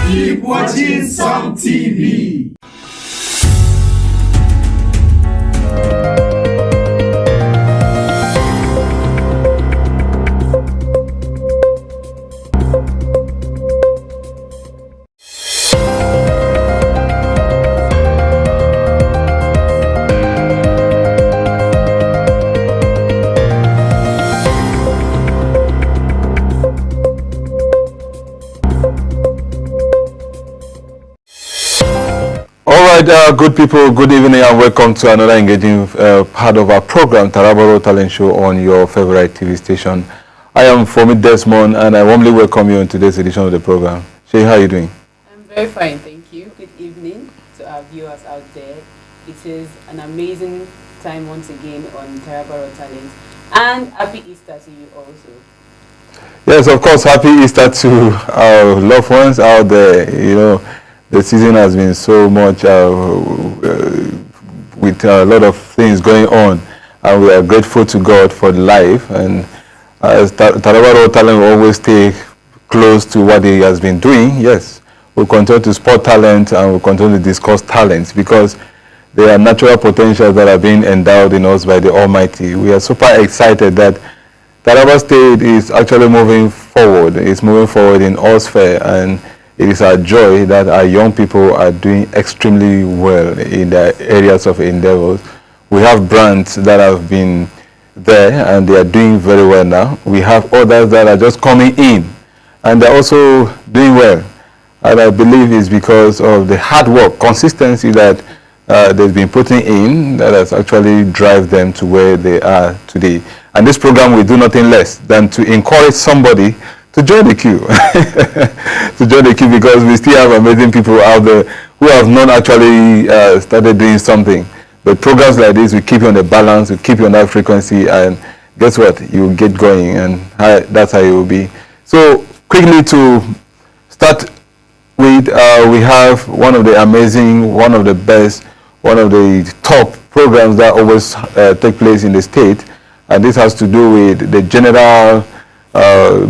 Keep watching Some TV. Good people, good evening and welcome to another engaging part of our program, Taraba Raw Talent Show on your favorite TV station. I am Fomi Desmond and I warmly welcome you in today's edition of the program. Shay, how are you doing? I'm very fine, thank you. Good evening to our viewers out there. It is an amazing time once again on Taraba Raw Talent, and happy Easter to you also. Yes, of course, happy Easter to our loved ones out there. You know, the season has been so much with a lot of things going on, and we are grateful to God for life. And as Taraba Raw Talent will always stay close to what He has been doing. Yes, we'll continue to spot talent and we'll continue to discuss talents because there are natural potentials that are being endowed in us by the Almighty. We are super excited that Taraba State is actually moving forward. It's moving forward in all spheres, and it is our joy that our young people are doing extremely well in their areas of endeavors. We have brands that have been there and they are doing very well now. We have others that are just coming in and they're also doing well. And I believe it's because of the hard work, consistency that they've been putting in that has actually driven them to where they are today. And this program will do nothing less than to encourage somebody to join the queue. To join the queue, because we still have amazing people out there who have not actually started doing something. But programs like this will keep you on the balance, will keep you on that frequency, and guess what? You get going, and that's how you will be. So quickly to start with, we have one of the amazing, one of the best, one of the top programs that always take place in the state, and this has to do with the general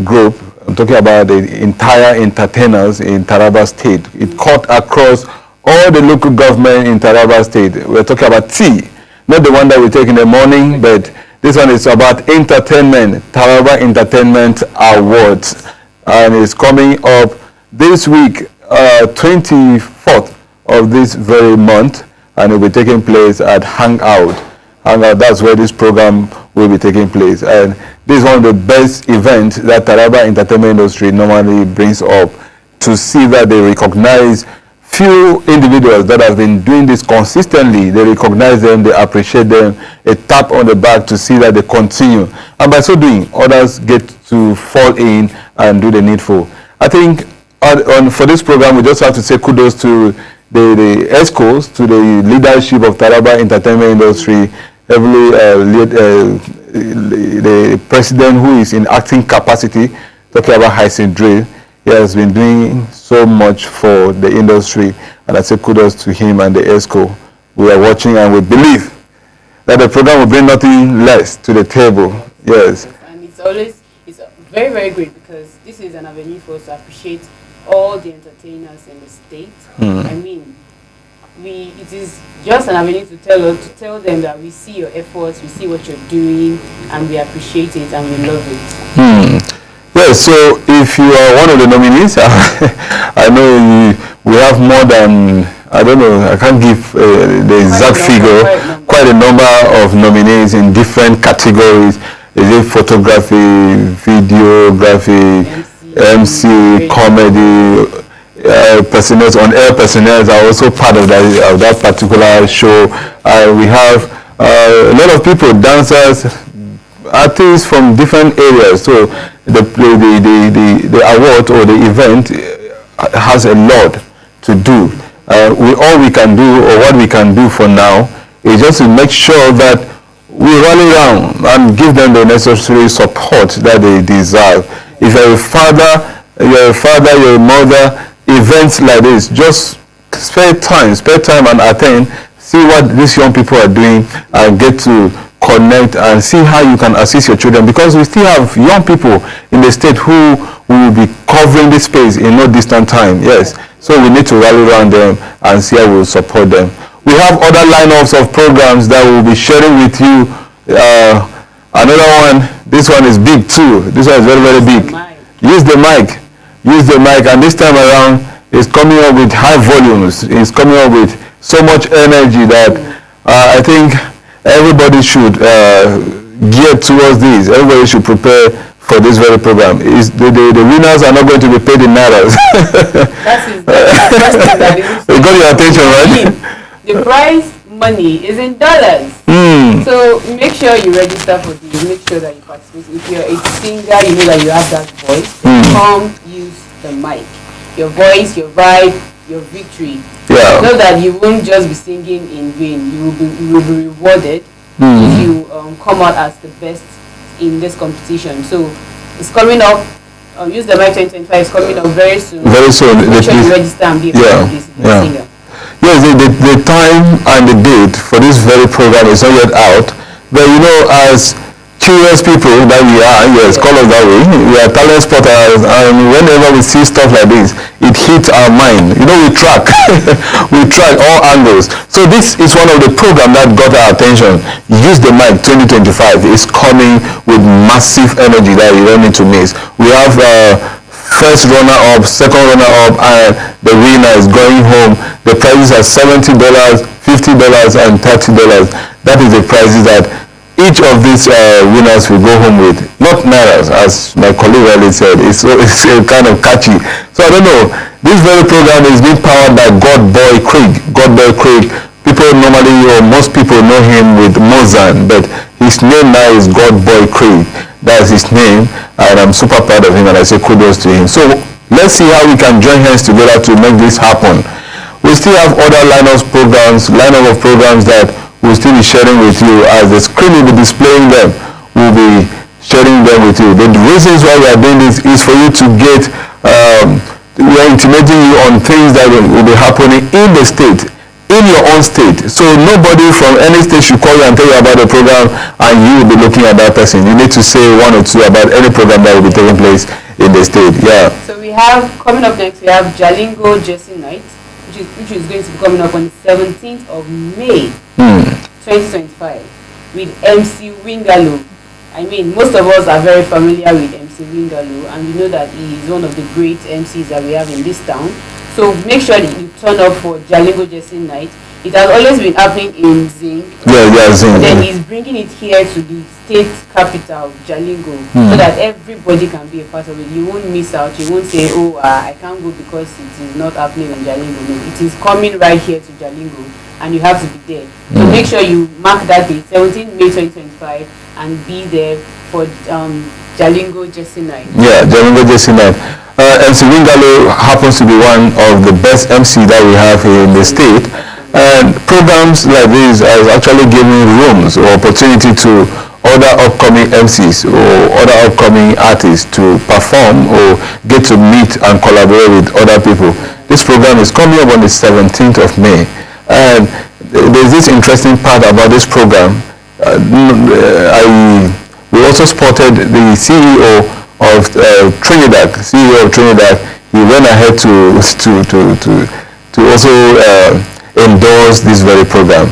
group. I'm talking about the entire entertainers in Taraba State. It cut across all the local government in Taraba State. We're talking about T, not the one that we take in the morning, but this one is about entertainment, Taraba Entertainment Awards. And it's coming up this week, 24th of this very month, and it will be taking place at Hangout. That's where this program will be taking place. And this is one of the best events that Taraba entertainment industry normally brings up, to see that they recognize few individuals that have been doing this consistently. They recognize them, they appreciate them, a tap on the back to see that they continue. And by so doing, others get to fall in and do the needful. I think for this program, we just have to say kudos to the ESCOs, to the leadership of Taraba entertainment industry, the president, who is in acting capacity, talking about Hyson Drill. He has been doing so much for the industry, and I say kudos to him and the ESCO. We are watching and we believe that the program will bring nothing less to the table. Yes. And it's very, very great, because this is an avenue for us to appreciate all the entertainers in the state. I mean, it is just an avenue to tell them that we see your efforts, we see what you're doing, and we appreciate it and we love it. Yes, so if you are one of the nominees, I know we have more than, I don't know, I can't give the exact figure, quite a number of nominees in different categories. Is it photography, videography, MC, comedy, personnel, on-air personnel are also part of that particular show. We have a lot of people, dancers, artists from different areas. So the award or the event has a lot to do. All we can do, or what we can do for now, is just to make sure that we rally around and give them the necessary support that they deserve. If you're a father, you're a mother, events like this, just spare time and attend, see what these young people are doing, and get to connect and see how you can assist your children, because we still have young people in the state who will be covering this space in no distant time. Yes, so we need to rally around them and see how we will support them. We have other lineups of programs that we'll be sharing with you. Another one, this one is big too. This one is very, very big. Use the mic. Use the mic, and this time around it's coming up with high volumes. It's coming up with so much energy that I think everybody should gear towards this. Everybody should prepare for this very program. The winners are not going to be paid in naira. That's the first thing that is. You got your attention, right? The prize money is in dollars. So make sure you register for this. Make sure that you participate. If you're a singer, you know that you have that voice. Come use the mic. Your voice, your vibe, your victory. Yeah. Know that you won't just be singing in vain. You will be rewarded if you come out as the best in this competition. So it's coming up. Use the mic 2025 is coming up very soon. Very soon. Make sure you register and be a part of this singer. Yes, the time and the date for this very program is not yet out. But you know, as curious people that we are, yes, call us that way. We are talent spotters, and whenever we see stuff like this, it hits our mind. You know, we track, we track all angles. So this is one of the programs that got our attention. Use the mic 2025 is coming with massive energy that you don't need to miss. We have first runner-up, second runner-up, and the winner is going home. The prizes are $70, $50, and $30. That is the prizes that each of these winners will go home with. Not naira, as my colleague earlier said. It's kind of catchy. So I don't know. This very program is being powered by God Boy Craig. God Boy Craig. People normally, or most people know him with Mozart, but his name now is God Boy Craig. That's his name, and I'm super proud of him, and I say kudos to him. So let's see how we can join hands together to make this happen. We still have other lineup of programs that we'll still be sharing with you. As the screen will be displaying them, we'll be sharing them with you. The reasons why we are doing this is for you to get, we are intimating you on things that will be happening in the state, in your own state. So nobody from any state should call you and tell you about the program and you will be looking at that person. You need to say one or two about any program that will be taking place in the state. Yeah. So we have, coming up next, we have Jalingo Jesse Night, which is going to be coming up on the 17th of May, 2025, with MC Wingalo. I mean, most of us are very familiar with MC Wingalo, and we know that he is one of the great MCs that we have in this town. So make sure that you turn up for Jalingo Jesse Night. It has always been happening in Zing. Yeah, Zing. Then he's bringing it here to the state capital, Jalingo, so that everybody can be a part of it. You won't miss out. You won't say, oh, I can't go because it is not happening in Jalingo. No, it is coming right here to Jalingo, and you have to be there. So make sure you mark that date, 17 May 2025, and be there for Jalingo Jesse Night. Yeah, Jalingo Jesse Night. MC Wingalo happens to be one of the best MC that we have here in the state. And programs like this are actually giving rooms or opportunity to other upcoming MCs or other upcoming artists to perform or get to meet and collaborate with other people. This program is coming up on the 17th of May. And there's this interesting part about this program. We also spotted the CEO of Trinidad. He went ahead to also endorse this very program,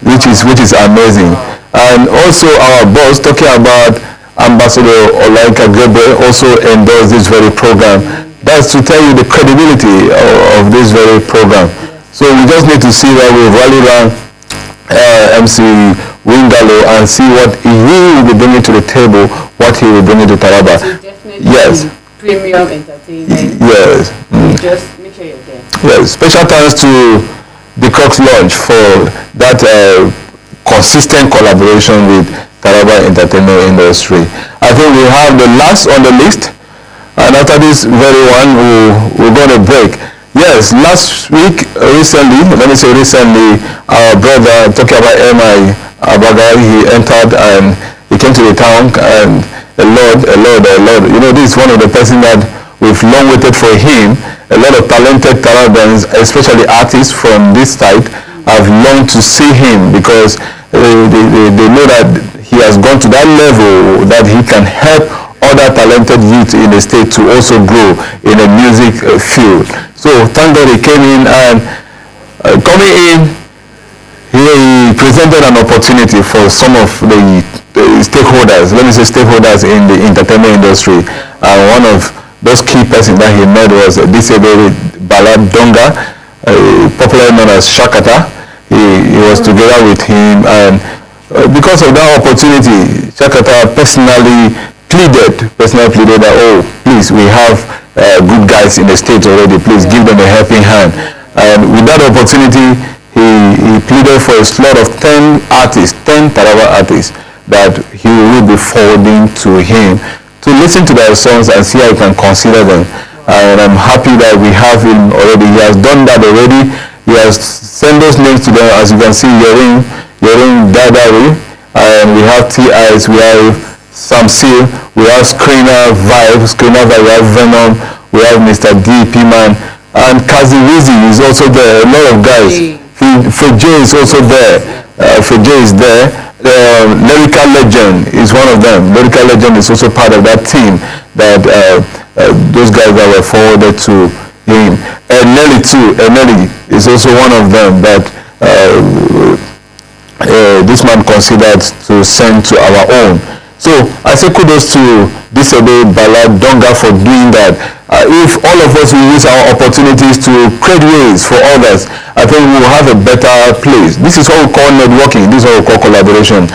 which is amazing. And also our boss, talking about Ambassador Olaika Gabriel, also endorsed this very program. That's to tell you the credibility of this very program. So we just need to see that we rally around MC Wingalo and see what he will be bringing to the table, what he will bring to Taraba. Yes. Premium entertainment. Yes. Just make sure you're there. Yes. Special thanks to the Cox Lounge for that consistent collaboration with Taraba entertainment industry. I think we have the last on the list, and after this very one, we're going to break. Yes, recently, our brother, talking about M.I. Abaga, he entered and he came to the town, and a Lord. You know, this is one of the persons that we've long waited for him. A lot of talented Tarabans, especially artists from this side, have longed to see him because they know that he has gone to that level that he can help other talented youth in the state to also grow in the music field. So thank God he came in, and coming in, he presented an opportunity for some of the stakeholders, let me say stakeholders in the entertainment industry. And one of those key persons that he met was disabled Bala Donga, popularly known as Shakata. He was together with him, and because of that opportunity, Shakata personally pleaded that, oh, please, we have good guys in the state already, please give them a helping hand. And with that opportunity, he pleaded for a slot of 10 artists, 10 Taraba artists, that he will be forwarding to him to listen to their songs and see how he can consider them. And I'm happy that we have him already. He has done that already. He has sent those names to them. As you can see, Yerin Dadari, and we have T.I.s, we have Sam Seal, we have Screener Vibe, we have Venom, we have Mr. D.P. Man, and Kazi Wizi is also there. A lot of guys. Fejay is also there. Fejay is there. Lyrical Legend is one of them. Lyrical Legend is also part of that team that those guys that were forwarded to him. And Nelly too. Nelly is also one of them that this man considered to send to our own. So I say kudos to Disabled Bala Donga for doing that. If all of us will use our opportunities to create ways for others, I think we will have a better place. This is what we call networking. This is what we call collaboration.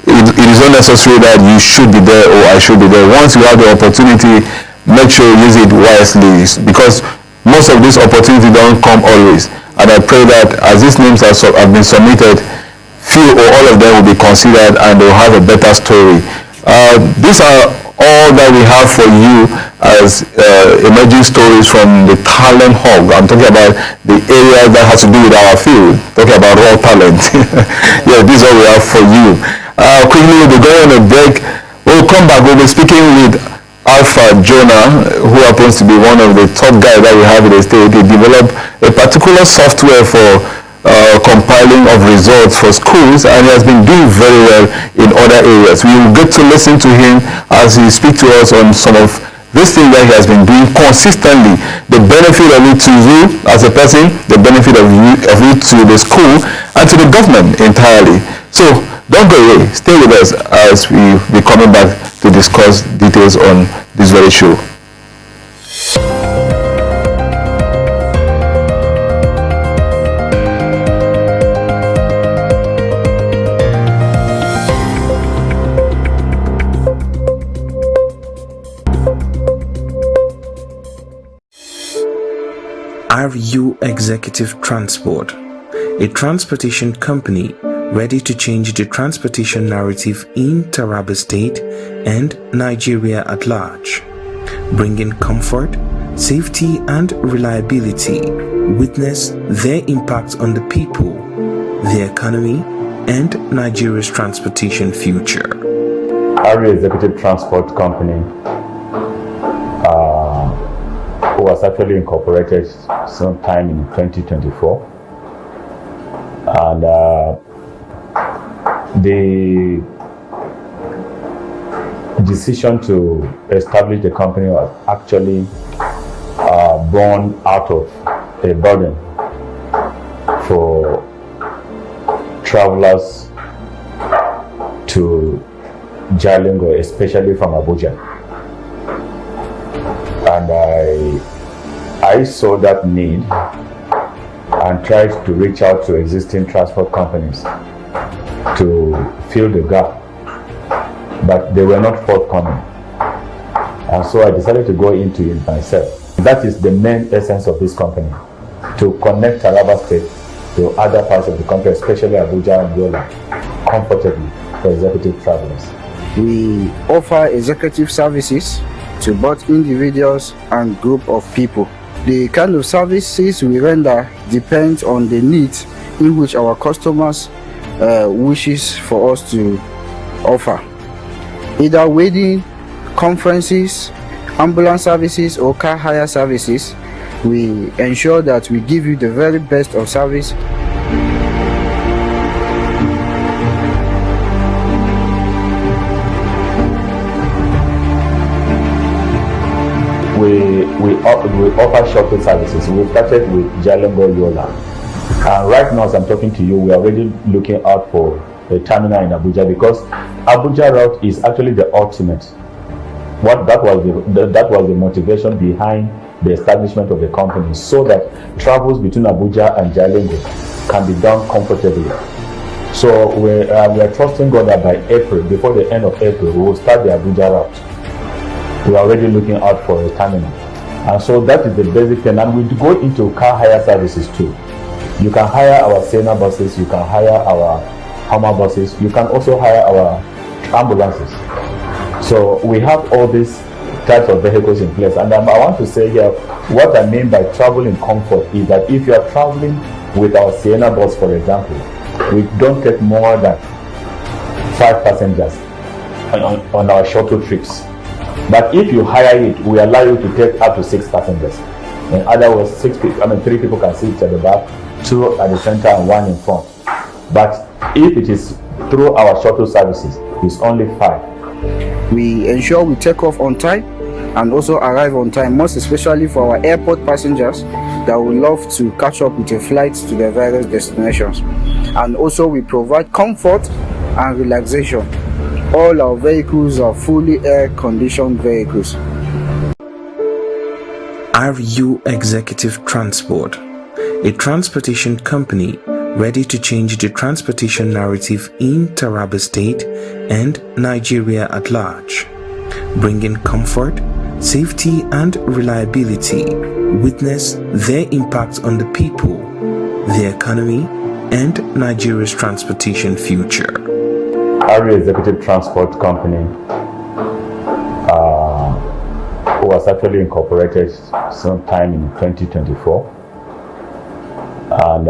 It is not necessary that you should be there or I should be there. Once you have the opportunity, make sure you use it wisely, because most of these opportunities don't come always. And I pray that as these names have been submitted, few or all of them will be considered and they will have a better story. These are all that we have for you as emerging stories from the talent hub. I'm talking about the area that has to do with our field, talking about raw talent. Yeah, this is all we have for you. Quickly, we'll be going on a break. We'll come back. We'll be speaking with Alpha Jonah, who happens to be one of the top guys that we have in the state. He developed a particular software for compiling of results for schools, and he has been doing very well in other areas. We will get to listen to him as he speaks to us on some of this thing that he has been doing consistently, the benefit of it to you as a person, the benefit of it to the school and to the government entirely. So don't go away, stay with us as we be coming back to discuss details on this very show. RU Executive Transport, a transportation company ready to change the transportation narrative in Taraba State and Nigeria at large, bringing comfort, safety and reliability. Witness their impact on the people, the economy and Nigeria's transportation future. RU Executive Transport Company was actually incorporated sometime in 2024, and the decision to establish the company was actually born out of a burden for travelers to Jalingo, especially from Abuja. And I saw that need and tried to reach out to existing transport companies to fill the gap, but they were not forthcoming. And so I decided to go into it myself. That is the main essence of this company, to connect Taraba State to other parts of the country, especially Abuja and Yola, comfortably for executive travelers. We offer executive services to both individuals and group of people. The kind of services we render depends on the needs in which our customers wishes for us to offer. Either wedding, conferences, ambulance services or car hire services, we ensure that we give you the very best of service. offer shuttle services. We started with Jalingo Yola. Right now, as I'm talking to you, we are already looking out for a terminal in Abuja, because Abuja route is actually the ultimate. That was the motivation behind the establishment of the company, so that travels between Abuja and Jalingo can be done comfortably. So we are trusting God that by April, before the end of April, we will start the Abuja route. We are already looking out for a terminal. And so that is the basic thing. And we go into car hire services too. You can hire our Sienna buses, you can hire our Hummer buses, you can also hire our ambulances. So we have all these types of vehicles in place. And I want to say here, what I mean by travel in comfort is that if you are traveling with our Sienna bus, for example, we don't take more than 5 passengers on our shuttle trips. But if you hire it, we allow you to take up to 6 passengers. In other words, 3 people can sit at the back, 2 at the center, and 1 in front. But if it is through our shuttle services, it's only 5. We ensure we take off on time and also arrive on time, most especially for our airport passengers that would love to catch up with a flight to their various destinations. And also we provide comfort and relaxation. All our vehicles are fully air-conditioned vehicles. RU Executive Transport, a transportation company ready to change the transportation narrative in Taraba State and Nigeria at large, bringing comfort, safety and reliability. Witness their impact on the people, the economy and Nigeria's transportation future. RU Executive Transport Company was actually incorporated sometime in 2024, and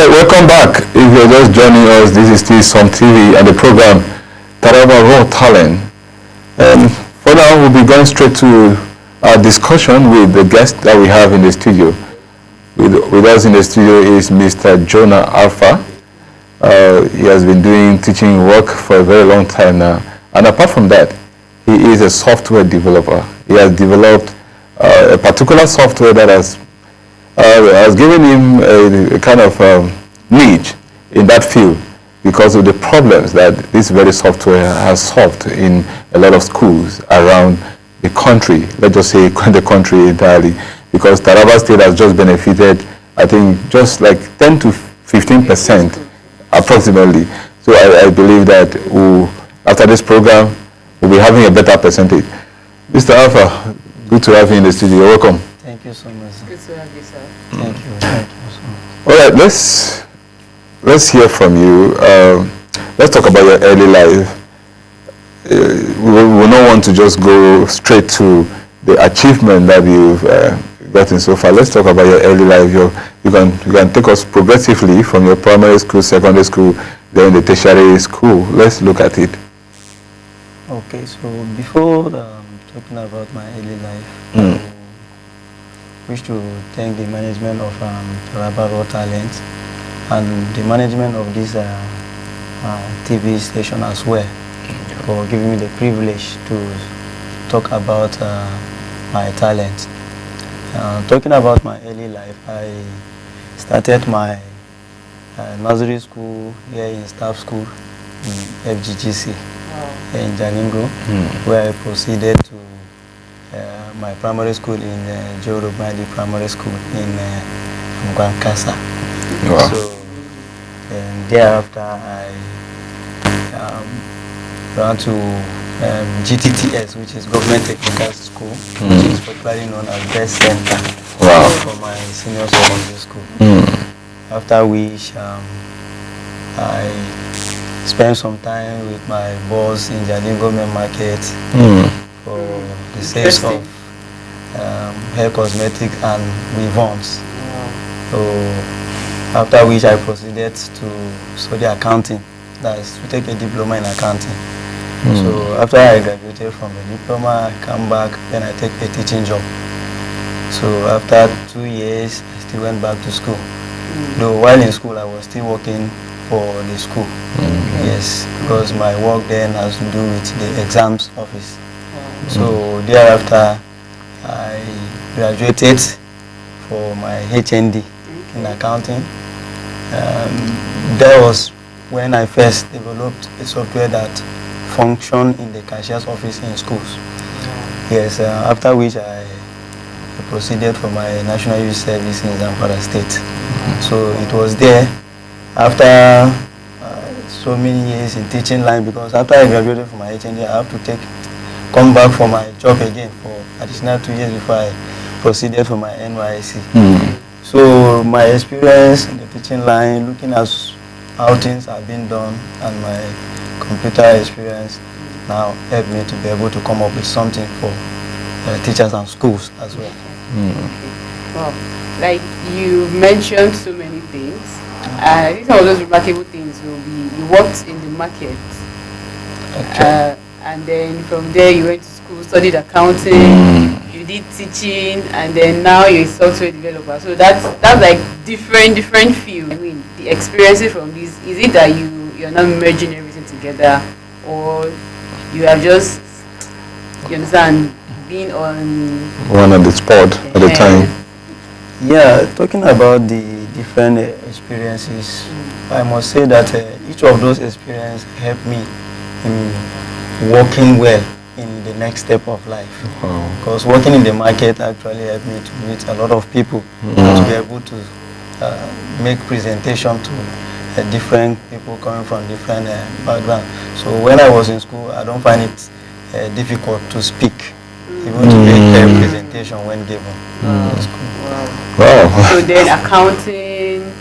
Welcome back. If you're just joining us, this is still Some TV and the program Taraba Raw Talent. And for now, we'll be going straight to our discussion with the guest that we have in the studio. With us in the studio is Mr. Jonah Alpha. He has been doing teaching work for a very long time now. And apart from that, he is a software developer. He has developed a particular software that has given him a kind of niche in that field because of the problems that this very software has solved in a lot of schools around the country. Let's just say the country entirely, because Taraba State has just benefited, I think, just like 10 to 15% approximately. So I believe that after this program, we'll be having a better percentage. Mr. Alpha, good to have you in the studio. Welcome. Thank you so much. Good to have you, sir. Thank you. Thank you so much. All right, let's hear from you. Let's talk about your early life. We will not want to just go straight to the achievement that you've gotten so far. Let's talk about your early life. You can take us progressively from your primary school, secondary school, then the tertiary school. Let's look at it. Okay, so before talking about my early life, I wish to thank the management of Taraba Raw Talent and the management of this TV station as well for giving me the privilege to talk about my talent. Talking about my early life, I started my nursery school here in staff school in FGGC here in Jalingo, where I proceeded to my primary school in Jorobadi Primary School in Mgwankasa. Wow. So thereafter I went to GTTS, which is Government Technical School, which is popularly known as Best Center for my senior secondary school. After which I spent some time with my boss in Jalingo Main Market for the sales of hair cosmetics and weave-ons. So after which I proceeded to study accounting. That's to take a diploma in accounting. So after I graduated from the diploma, I come back, then I take a teaching job So after 2 years, I still went back to school. Though while in school, I was still working for the school. Yes, because my work then has to do with the exams office. So thereafter, I graduated for my HND in accounting. That was when I first developed a software that functioned in the cashier's office in schools. Yes, after which I proceeded for my National Youth Service in Zamfara State. So it was there after so many years in teaching line, because after I graduated from my HND, I have to come back for my job again for additional 2 years before I proceeded for my NYSC. So my experience in the teaching line, looking at how things have been done, and my computer experience now helped me to be able to come up with something for teachers and schools as well. Wow. Like you mentioned so many things. I think some of those remarkable things will be you worked in the market. And then from there you went to school, studied accounting, you did teaching, and then now you're a software developer. So that's like different field. I mean, the experiences from this, is it that you're not merging everything together, or you have just, you understand, being on one on the spot at the time? Yeah, talking about the different experiences, I must say that each of those experiences helped me in working well in the next step of life. Because working in the market actually helped me to meet a lot of people, to be able to make presentation to different people coming from different backgrounds. So when I was in school, I don't find it difficult to speak, even to make a presentation when given. Wow. So then accounting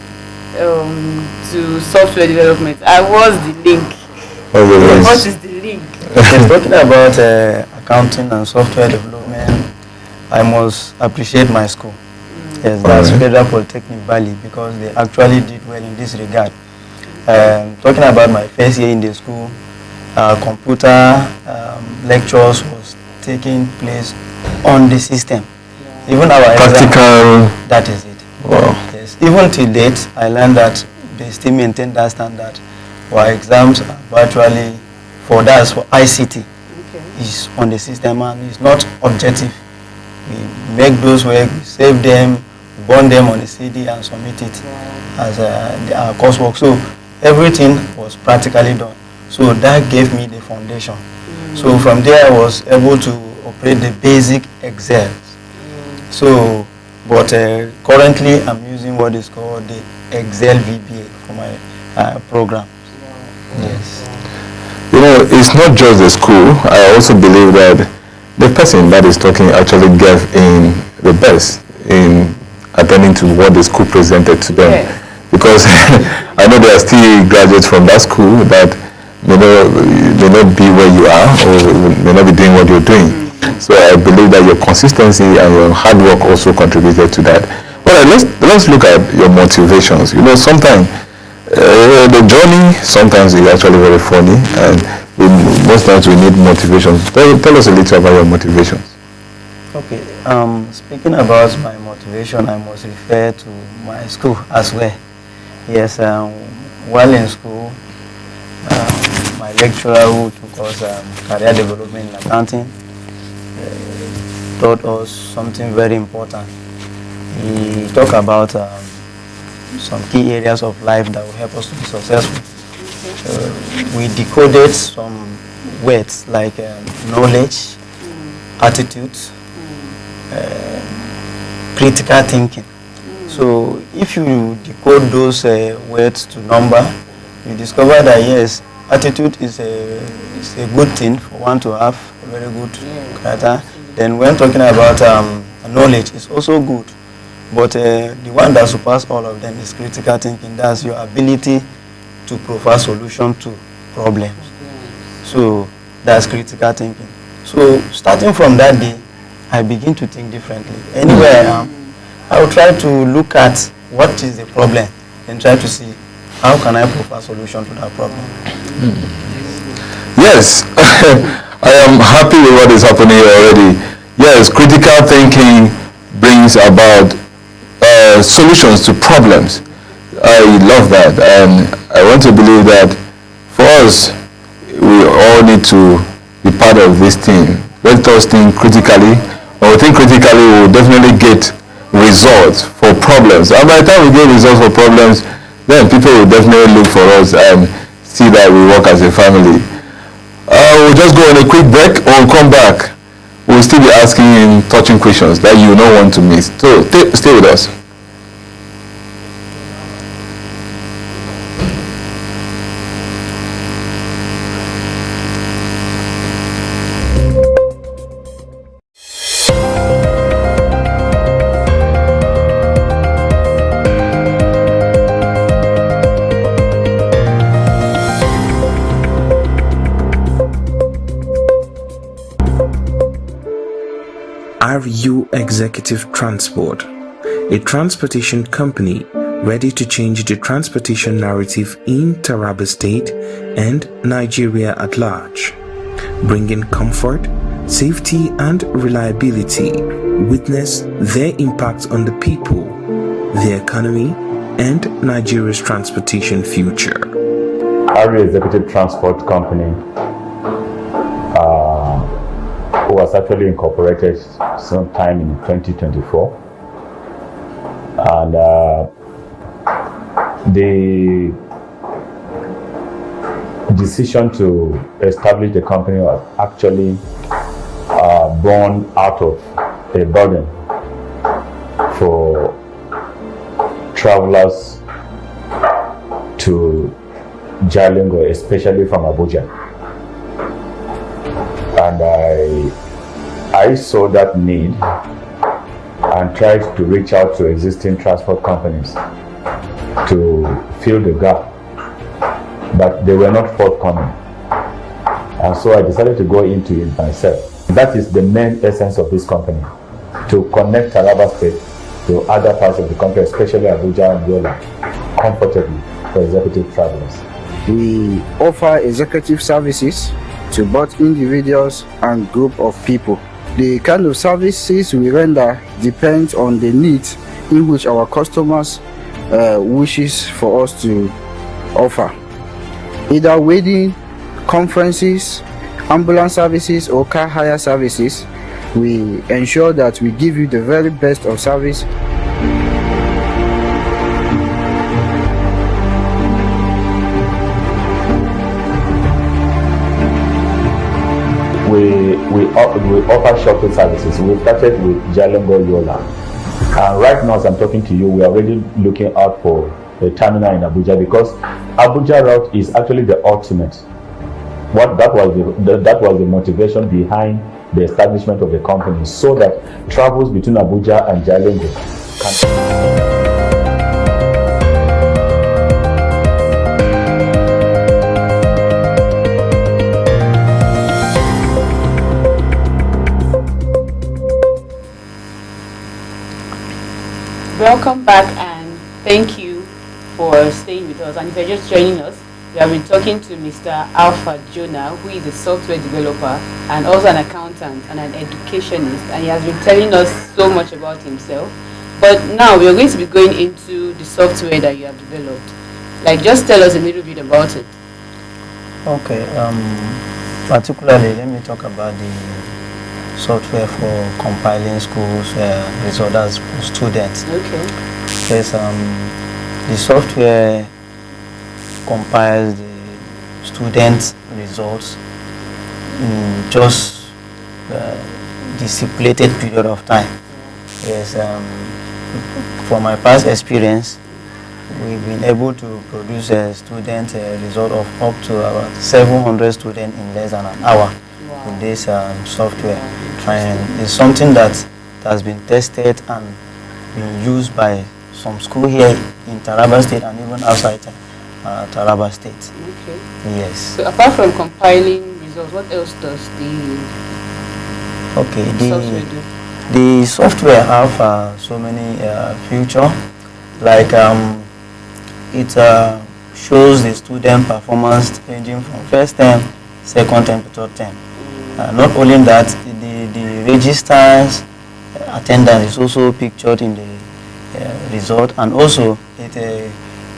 to software development. I was the link. What is the link? Okay, talking about accounting and software development, I must appreciate my school. Yes, that's Federal Polytechnic Valley, because they actually did well in this regard. Talking about my first year in the school, computer lectures was taking place on the system. Even our practical exam, that is it. Wow. Yes. Even to date, I learned that they still maintain that standard. Our exams are virtually, for ICT, is on the system and it's not objective. We make those work, we save them, burn them on the CD and submit it as our coursework. So everything was practically done. So that gave me the foundation. So from there I was able to operate the basic Excel. So, but currently I'm using what is called the Excel VBA for my program. Yes. You know, it's not just the school. I also believe that the person that is talking actually gave in the best in attending to what the school presented to them. Yes. Because I know there are still graduates from that school that may not be where you are, or may not be doing what you're doing. So I believe that your consistency and your hard work also contributed to that. Well, let's look at your motivations. You know, sometimes the journey sometimes is actually very funny, and most times we need motivations. Tell us a little about your motivations. Okay. Speaking about my motivation, I must refer to my school as well. Yes. While in school, my lecturer who took us career development in accounting taught us something very important. He talked about some key areas of life that will help us to be successful. We decoded some words like knowledge, attitude, critical thinking. So if you decode those words to number, you discover that yes, attitude is a good thing for one to have, a very good character. Then when talking about knowledge, it's also good. But the one that surpasses all of them is critical thinking. That's your ability to provide solution to problems. So that's critical thinking. So starting from that day, I begin to think differently. Anywhere I am, I will try to look at what is the problem and try to see how can I provide solution to that problem. Yes, I am happy with what is happening here already. Yes, critical thinking, brings about solutions to problems. I love that, and I want to believe that for us, we all need to be part of this team. Let us think critically. When we think critically, we will definitely get results for problems. And by the time we get results for problems, then people will definitely look for us and see that we work as a family. We'll just go on a quick break. When we come back, we'll still be asking him touching questions that you don't want to miss. So stay with us. RU Executive Transport, a transportation company ready to change the transportation narrative in Taraba State and Nigeria at large, bringing comfort, safety and reliability. Witness their impact on the people, the economy and Nigeria's transportation future. RU Executive Transport Company was actually incorporated sometime in 2024, and the decision to establish the company was actually born out of a burden for travelers to Jalingo, especially from Abuja. And I saw that need and tried to reach out to existing transport companies to fill the gap, but they were not forthcoming. And so I decided to go into it myself. That is the main essence of this company, to connect Taraba State to other parts of the country, especially Abuja and Yola, comfortably for executive travelers. We offer executive services to both individuals and group of people. The kind of services we render depends on the needs in which our customers wishes for us to offer. Either wedding, conferences, ambulance services or car hire services, we ensure that we give you the very best of service. We offer shuttle services. We started with Jalingo Yola. And right now, as I'm talking to you, we are already looking out for a terminal in Abuja, because Abuja route is actually the ultimate. That was the motivation behind the establishment of the company, so that travels between Abuja and Jalingo can. Welcome back, and thank you for staying with us. And if you're just joining us, we have been talking to Mr. Alpha Jonah, who is a software developer and also an accountant and an educationist, and he has been telling us so much about himself. But now we are going to be going into the software that you have developed. Like, just tell us a little bit about it. Okay, particularly let me talk about the software for compiling schools results for students. Okay. Yes, the software compiles the students' results in just the stipulated period of time. Yes, from my past experience, we've been able to produce a student result of up to about 700 students in less than an hour. Wow. With this software. And it's something that has been tested and been used by some school here in Taraba State and even outside Taraba State. Okay. Yes. So apart from compiling results, what else does the software do? The software have so many features, like it shows the student performance ranging from first term, second term to third term. Not only that, the registers attendance is also pictured in the result, and also it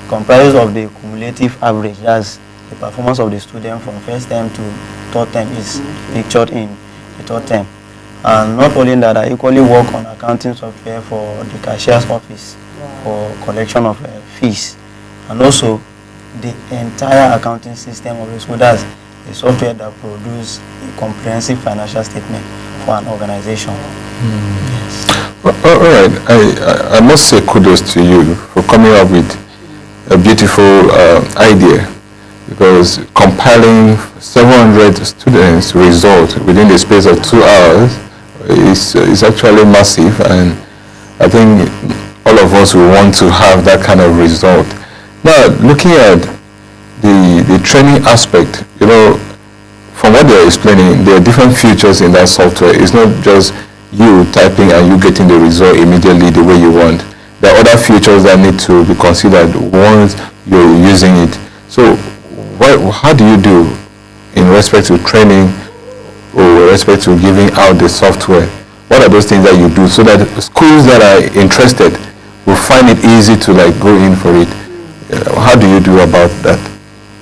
comprises of the cumulative average. That's the performance of the student from first term to third term is pictured in the third term. And not only that, I equally work on accounting software for the cashier's office for collection of fees, and also the entire accounting system of the school. That's the software that produces a comprehensive financial statement for an organization. Yes. All right, I must say kudos to you for coming up with a beautiful idea, because compiling 700 students' result within the space of 2 hours is actually massive, and I think all of us will want to have that kind of result. Now, looking at the training aspect, you know, from what they're explaining, there are different features in that software. It's not just you typing and you getting the result immediately the way you want. There are other features that need to be considered once you're using it. So how do you do in respect to training or respect to giving out the software? What are those things that you do so that schools that are interested will find it easy to like go in for it? How do you do about that?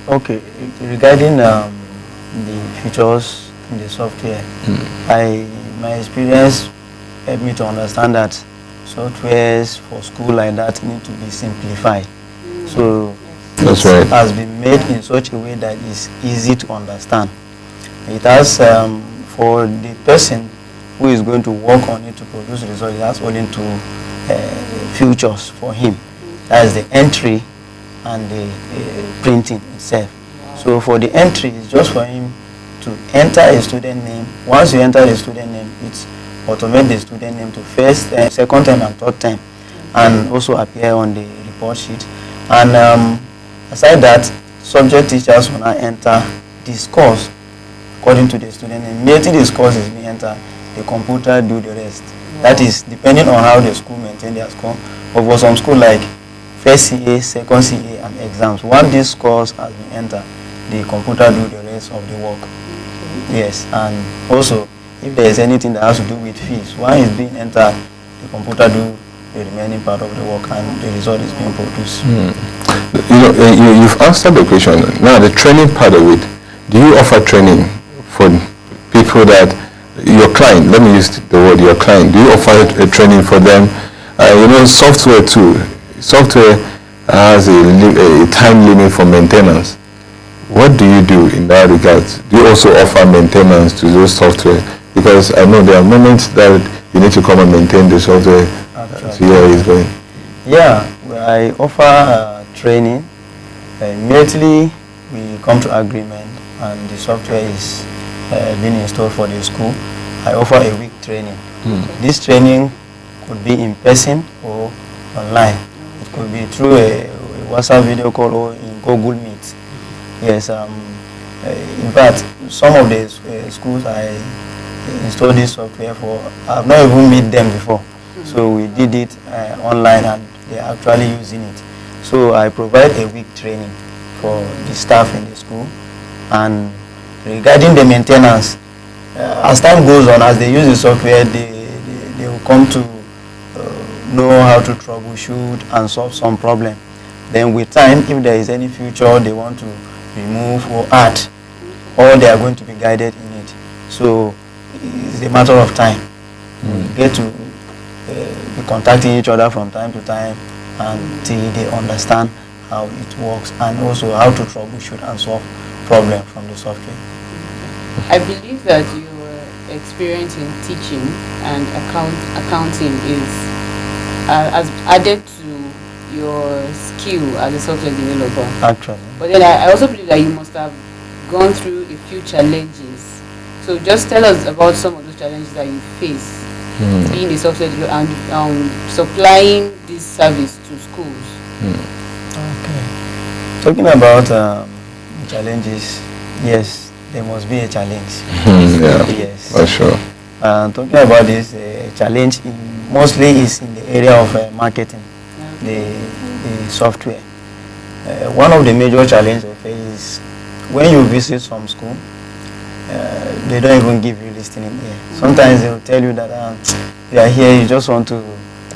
Okay, regarding the features in the software, my experience helped me to understand that softwares for school like that need to be simplified. So that's right. It has been made in such a way that is easy to understand. It has for the person who is going to work on it to produce results, it has only two features for him. That is the entry and the printing itself. So for the entry, it's just for him to enter a student name. Once you enter the student name, it's automate the student name to first, second term and third term, and also appear on the report sheet. And aside that, subject teachers will now enter the scores according to the student name. Immediately the scores is being entered, the computer do the rest. That is depending on how the school maintain their score. But for some school like first CA, second CA, and exams, once these scores has been entered, the computer do the rest of the work. Yes, and also if there is anything that has to do with fees, once it's being entered, the computer do the remaining part of the work, and the result is being produced. You know, you've answered the question. Now, the training part of it, do you offer training for people that, your client, let me use the word your client, do you offer a training for them? You know, software too. Software has a time limit for maintenance. What do you do in that regard? Do you also offer maintenance to those software? Because I know there are moments that you need to come and maintain the software. See how it's going. Yeah, I offer training. Immediately we come to agreement and the software is being installed for the school, I offer a week training. This training could be in person or online. It could be through a WhatsApp video call or in Google Meet. Yes, in fact, some of the schools I installed this software for, I've not even met them before. So we did it online and they're actually using it. So I provide a week training for the staff in the school. And regarding the maintenance, as time goes on, as they use the software, they will come to know how to troubleshoot and solve some problem. Then with time, if there is any feature they want to remove or add, or they are going to be guided in it. So it's a matter of time. We get to be contacting each other from time to time until they understand how it works and also how to troubleshoot and solve problems from the software. I believe that your experience in teaching and accounting is has added to your skill as a software developer. Actually. But then I also believe that you must have gone through a few challenges. So just tell us about some of those challenges that you face being a software developer and supplying this service to schools. Okay. Talking about challenges, yes, there must be a challenge. Yeah, yes, for sure. Talking about this, challenge mostly is in the area of marketing, the software. One of the major challenges I face is when you visit some school, they don't even give you listening here. Sometimes they will tell you that you are here, you just want to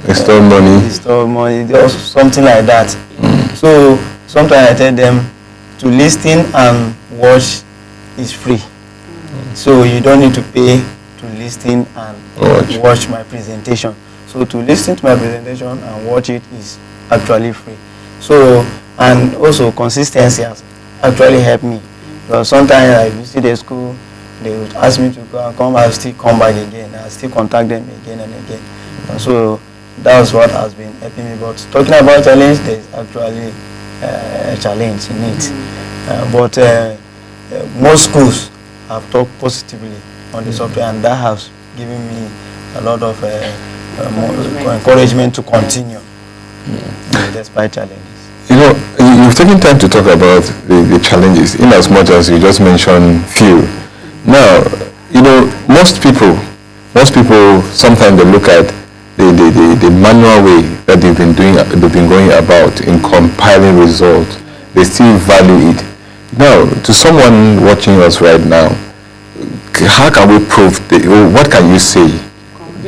extort money, or something like that. So sometimes I tell them to listen and watch is free. So you don't need to pay to listen and watch my presentation. So to listen to my presentation and watch it is actually free. So, and also consistency has actually helped me. Because sometimes I visit the school, they would ask me to go and come, I'll still come back again. I'll still contact them again and again. And so that's what has been helping me. But talking about challenge, there's actually a challenge in it. But most schools have talked positively on the software, and that has given me a lot of encouragement to continue despite challenges. You know, you've taken time to talk about the challenges, in as much as you just mentioned few. Now, you know, most people sometimes they look at the manual way that they've been going about in compiling results. They still value it. Now, to someone watching us right now, how can we prove, what can you say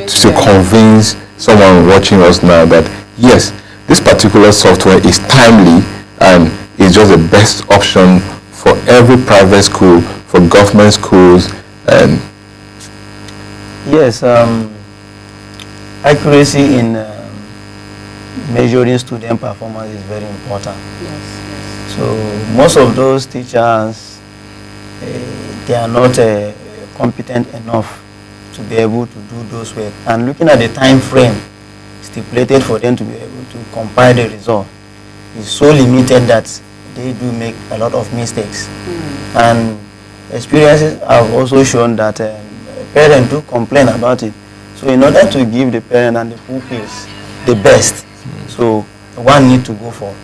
to convince someone watching us now that, yes, this particular software is timely and is just the best option for every private school, for government schools, and... Yes, accuracy in measuring student performance is very important. Yes. So most of those teachers, they are not competent enough to be able to do those work. And looking at the time frame stipulated for them to be able to compile the result is so limited that they do make a lot of mistakes. And experiences have also shown that parents do complain about it. So in order to give the parent and the pupils the best, so one need to go for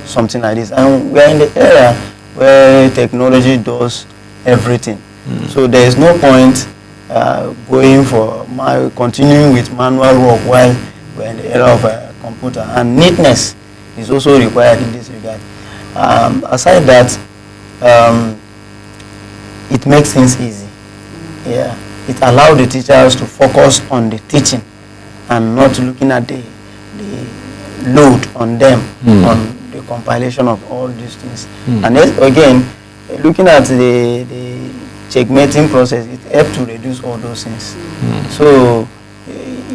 something like this. And we are in the era where technology does everything. So there is no point continuing with manual work while we're in the era of computer. And neatness is also required in this regard. Aside that, it makes things easy. Yeah, it allows the teachers to focus on the teaching and not looking at the load on them, on the compilation of all these things. And then, again, looking at the checkmating process, it helps to reduce all those things. So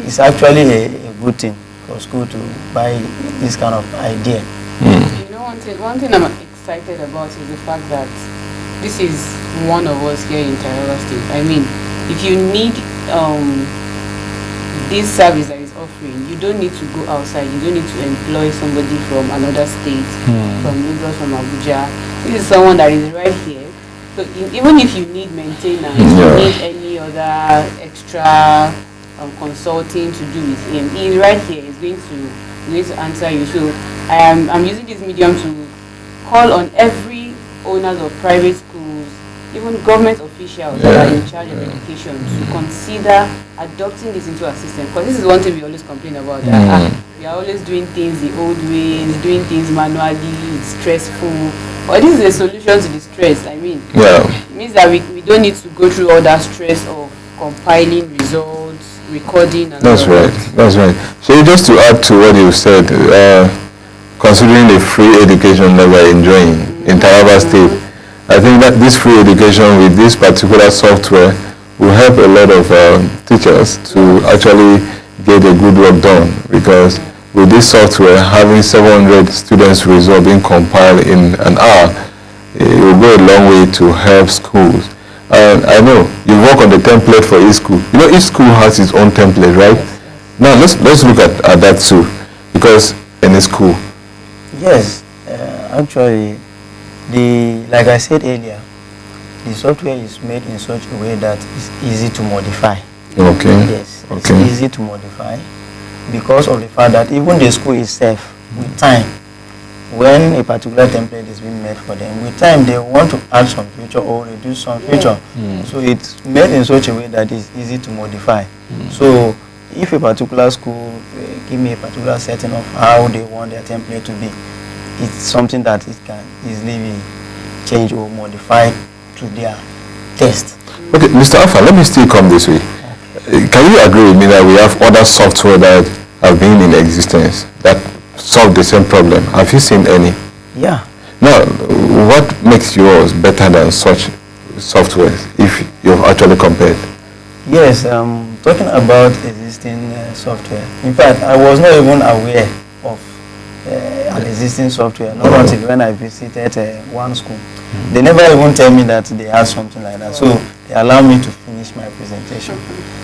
it's actually a good thing for school to buy this kind of idea. You know, one thing I'm excited about is the fact that this is one of us here in Taraba State. I mean, if you need this service that is offering, you don't need to go outside. You don't need to employ somebody from another state, from Lagos, from Abuja. This is someone that is right here. So even if you need maintenance, you need any other extra consulting to do with him, he is right here. He's going to answer you. So I'm using this medium to call on every owners of private schools, even government officials that are in charge of education, to consider adopting this into our system. Because this is one thing we always complain about, that we are always doing things the old ways, doing things manually, it's stressful. But this is a solution to the stress. I mean, it means that we don't need to go through all that stress of compiling results, recording, and that's right. That's right. So just to add to what you said, considering the free education that we're enjoying in Taraba State, I think that this free education with this particular software will help a lot of teachers to actually get a good work done, because with this software, having 700 students' result being compiled in an hour, it will go a long way to help schools. I know you work on the template for each school. You know, each school has its own template, right? Now let's look at that too, because in a school. Yes, actually, like I said earlier, the software is made in such a way that it's easy to modify. Okay. Yes, it's easy to modify because of the fact that even the school itself, with time, when a particular template is being made for them, with time they want to add some feature or reduce some feature. So it's made in such a way that it's easy to modify. So if a particular school give me a particular setting of how they want their template to be, it's something that it can easily be changed or modified to their taste. Okay, Mr. Alpha, let me still come this way. Can you agree with me that we have other software that have been in existence that solve the same problem? Have you seen any? Yeah. Now, what makes yours better than such software if you've actually compared? Yes, talking about existing software. In fact, I was not even aware of an existing software, not until when I visited one school. They never even tell me that they have something like that. So they allow me to finish my presentation.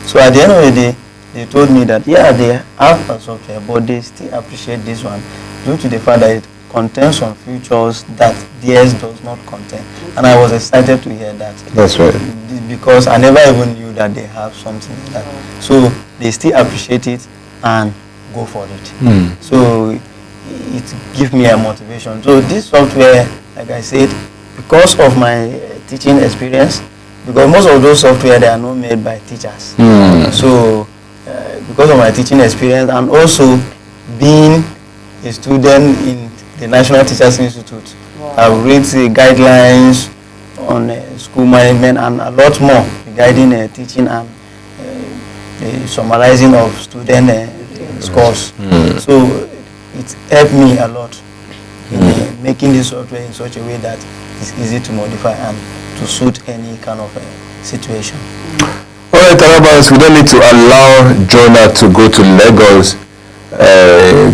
So at the end of the day, they told me that, yeah, they have a software, but they still appreciate this one due to the fact that it contains some features that theirs does not contain. And I was excited to hear that. That's right. Because I never even knew that they have something like that. So they still appreciate it and go for it. So it gives me a motivation. So this software, like I said, because of my teaching experience, because most of those software, they are not made by teachers. So because of my teaching experience and also being a student in the National Teachers Institute, I've read the guidelines on school management and a lot more regarding teaching and the summarizing of student scores. So it helped me a lot in making this software in such a way that it's easy to modify and to suit any kind of situation. All right, Tarabans, we don't need to allow Jonah to go to Lagos,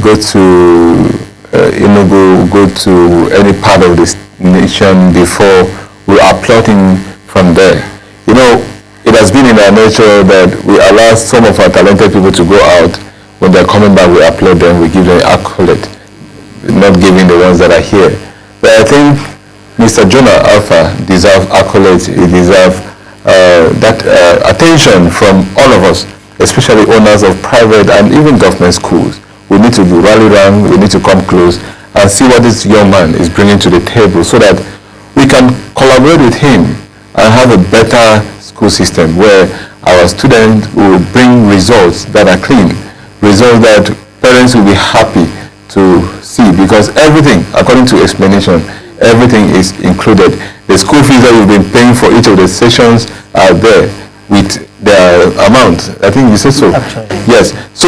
go to Enugu, go to any part of this nation before we applaud him from there. You know, it has been in our nature that we allow some of our talented people to go out. When they're coming back, we applaud them, we give them accolade, not giving the ones that are here. But I think Mr. Jonah Alpha deserves accolades. He deserves that attention from all of us, especially owners of private and even government schools. We need to rally around, we need to come close and see what this young man is bringing to the table so that we can collaborate with him and have a better school system where our students will bring results that are clean, results that parents will be happy to see, because everything, according to explanation, everything is included. The school fees that we've been paying for each of the sessions are there with their amount. I think you said so. Actually. Yes. So